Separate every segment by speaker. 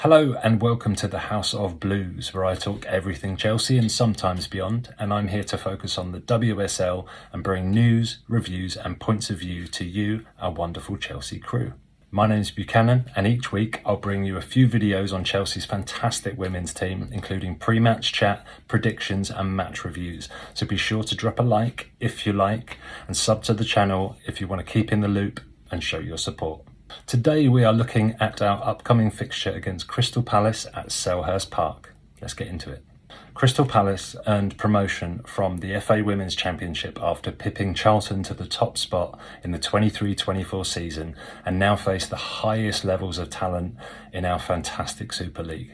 Speaker 1: Hello and welcome to the House of Blues, where I talk everything Chelsea and sometimes beyond, and I'm here to focus on the WSL and bring news, reviews and points of view to you, our wonderful Chelsea crew. My name's Buchanan, and each week I'll bring you a few videos on Chelsea's fantastic women's team, including pre-match chat, predictions and match reviews. So be sure to drop a like if you like, and sub to the channel if you want to keep in the loop and show your support. Today we are looking at our upcoming fixture against Crystal Palace at Selhurst Park. Let's get into it. Crystal Palace earned promotion from the FA Women's Championship after pipping Charlton to the top spot in the 23-24 season and now face the highest levels of talent in our fantastic Super League.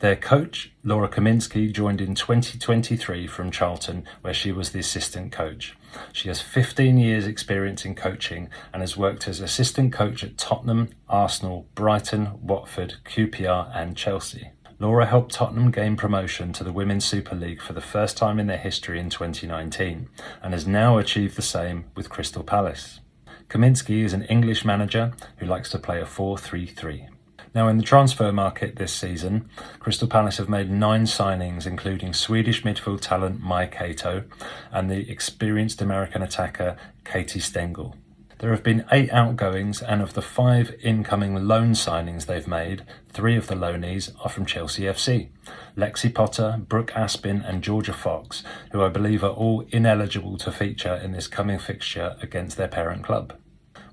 Speaker 1: Their coach, Laura Kaminski, joined in 2023 from Charlton, where she was the assistant coach. She has 15 years experience in coaching and has worked as assistant coach at Tottenham, Arsenal, Brighton, Watford, QPR and Chelsea. Laura helped Tottenham gain promotion to the Women's Super League for the first time in their history in 2019 and has now achieved the same with Crystal Palace. Kaminski is an English manager who likes to play a 4-3-3. Now, in the transfer market this season, Crystal Palace have made 9 signings, including Swedish midfield talent Mai Kato and the experienced American attacker Katie Stengel. There have been 8 outgoings, and of the 5 incoming loan signings they've made, 3 of the loanees are from Chelsea FC. Lexi Potter, Brooke Aspin and Georgia Fox, who I believe are all ineligible to feature in this coming fixture against their parent club.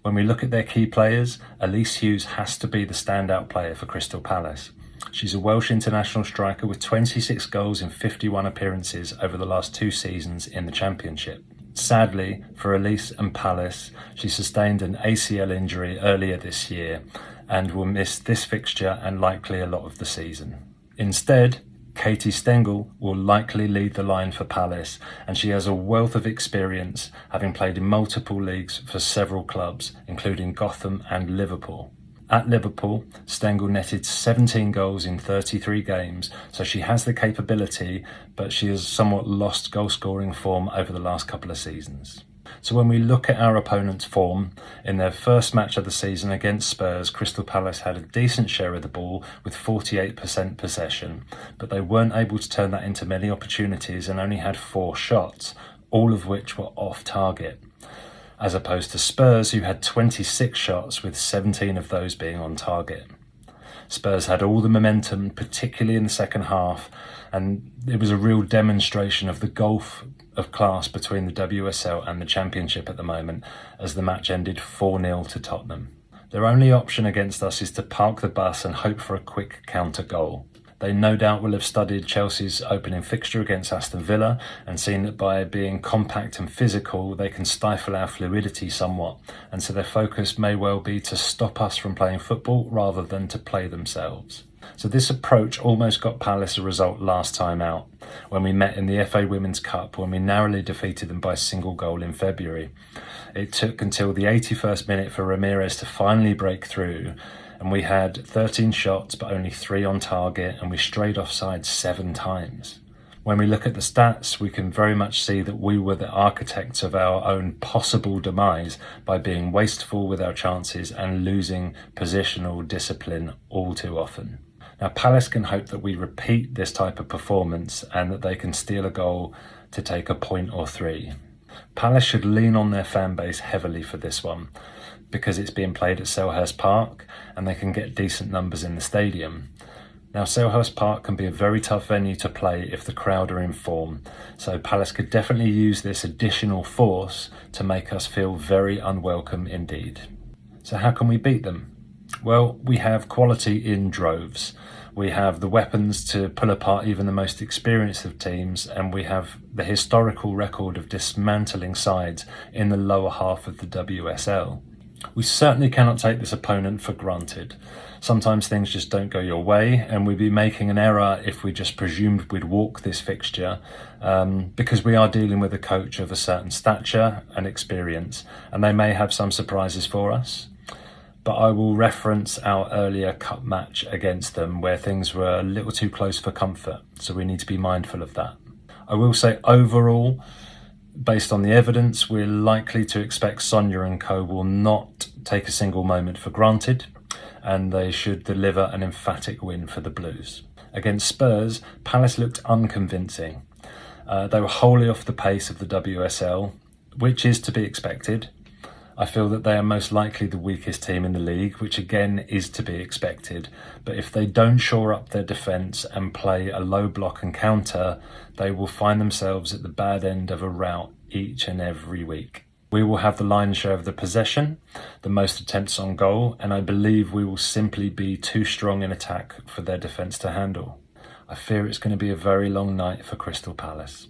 Speaker 1: When we look at their key players, Elise Hughes has to be the standout player for Crystal Palace. She's a Welsh international striker with 26 goals in 51 appearances over the last 2 seasons in the Championship. Sadly, for Elise and Palace, she sustained an ACL injury earlier this year and will miss this fixture and likely a lot of the season. Instead, Katie Stengel will likely lead the line for Palace, and she has a wealth of experience, having played in multiple leagues for several clubs, including Gotham and Liverpool. At Liverpool, Stengel netted 17 goals in 33 games, so she has the capability, but she has somewhat lost goal-scoring form over the last couple of seasons. So when we look at our opponent's form, in their first match of the season against Spurs, Crystal Palace had a decent share of the ball with 48% possession, but they weren't able to turn that into many opportunities and only had 4 shots, all of which were off target, as opposed to Spurs, who had 26 shots with 17 of those being on target. Spurs had all the momentum, particularly in the second half, and it was a real demonstration of the gulf of class between the WSL and the Championship at the moment, as the match ended 4-0 to Tottenham. Their only option against us is to park the bus and hope for a quick counter goal. They no doubt will have studied Chelsea's opening fixture against Aston Villa and seen that by being compact and physical they can stifle our fluidity somewhat, and so their focus may well be to stop us from playing football rather than to play themselves. So this approach almost got Palace a result last time out, when we met in the FA Women's Cup, when we narrowly defeated them by a single goal in February. It took until the 81st minute for Ramirez to finally break through, and we had 13 shots but only 3 on target, and we strayed offside 7 times. When we look at the stats, we can very much see that we were the architects of our own possible demise by being wasteful with our chances and losing positional discipline all too often. Now, Palace can hope that we repeat this type of performance and that they can steal a goal to take a point or 3. Palace should lean on their fan base heavily for this one, because it's being played at Selhurst Park and they can get decent numbers in the stadium. Now, Selhurst Park can be a very tough venue to play if the crowd are in form, so Palace could definitely use this additional force to make us feel very unwelcome indeed. So how can we beat them? Well, we have quality in droves. We have the weapons to pull apart even the most experienced of teams, and we have the historical record of dismantling sides in the lower half of the WSL. We certainly cannot take this opponent for granted. Sometimes things just don't go your way, and we'd be making an error if we just presumed we'd walk this fixture, because we are dealing with a coach of a certain stature and experience, and they may have some surprises for us. But I will reference our earlier cup match against them, where things were a little too close for comfort, so we need to be mindful of that. I will say overall, based on the evidence, we're likely to expect Sonia and co will not take a single moment for granted, and they should deliver an emphatic win for the Blues. Against Spurs, Palace looked unconvincing. They were wholly off the pace of the WSL, which is to be expected. I feel that they are most likely the weakest team in the league, which again is to be expected. But if they don't shore up their defence and play a low block and counter, they will find themselves at the bad end of a rout each and every week. We will have the lion's share of the possession, the most attempts on goal, and I believe we will simply be too strong in attack for their defence to handle. I fear it's going to be a very long night for Crystal Palace.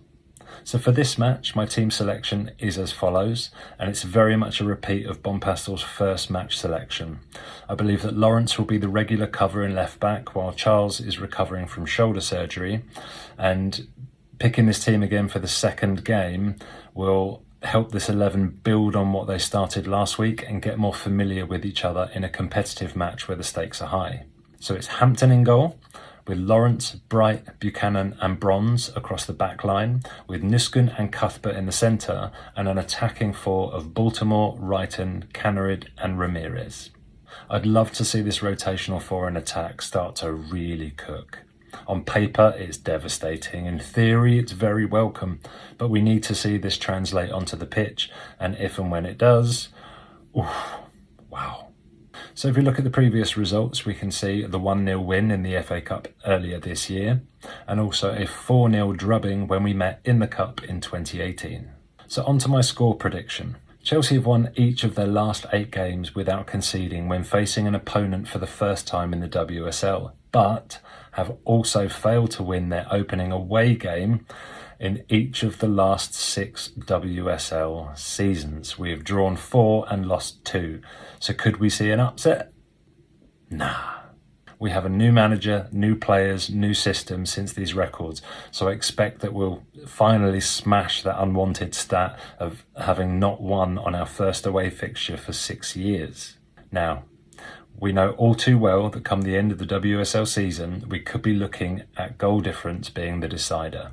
Speaker 1: So for this match, my team selection is as follows, and it's very much a repeat of Bonpastel's first match selection. I believe that Lawrence will be the regular cover in left back while Charles is recovering from shoulder surgery, and picking this team again for the second game will help this 11 build on what they started last week and get more familiar with each other in a competitive match where the stakes are high. So it's Hampton in goal, with Lawrence, Bright, Buchanan and Bronze across the back line, with Nuskin and Cuthbert in the centre, and an attacking four of Baltimore, Wrighton, Canarid and Ramirez. I'd love to see this rotational four in attack start to really cook. On paper, it's devastating. In theory, it's very welcome, but we need to see this translate onto the pitch, and if and when it does, wow. So if we look at the previous results, we can see the 1-0 win in the FA Cup earlier this year, and also a 4-0 drubbing when we met in the Cup in 2018. So on to my score prediction. Chelsea have won each of their last 8 games without conceding when facing an opponent for the first time in the WSL, but have also failed to win their opening away game in each of the last 6 WSL seasons. We have drawn 4 and lost 2. So could we see an upset? Nah. We have a new manager, new players, new system since these records. So I expect that we'll finally smash that unwanted stat of having not won on our first away fixture for 6 years. Now, we know all too well that come the end of the WSL season, we could be looking at goal difference being the decider.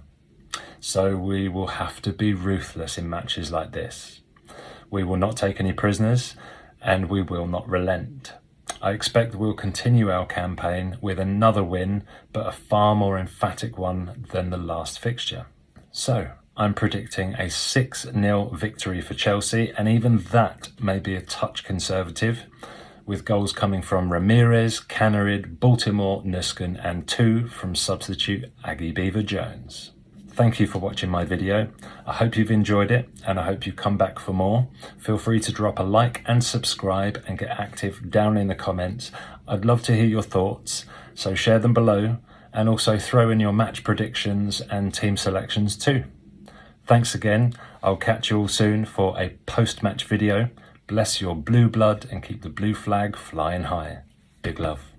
Speaker 1: So we will have to be ruthless in matches like this. We will not take any prisoners and we will not relent. I expect we'll continue our campaign with another win, but a far more emphatic one than the last fixture. So I'm predicting a 6-0 victory for Chelsea, and even that may be a touch conservative, with goals coming from Ramirez, Canarid, Baltimore, Nuskin and 2 from substitute Aggie Beaver-Jones. Thank you for watching my video. I hope you've enjoyed it and I hope you come back for more. Feel free to drop a like and subscribe and get active down in the comments. I'd love to hear your thoughts, so share them below and also throw in your match predictions and team selections too. Thanks again. I'll catch you all soon for a post-match video. Bless your blue blood and keep the blue flag flying high. Big love.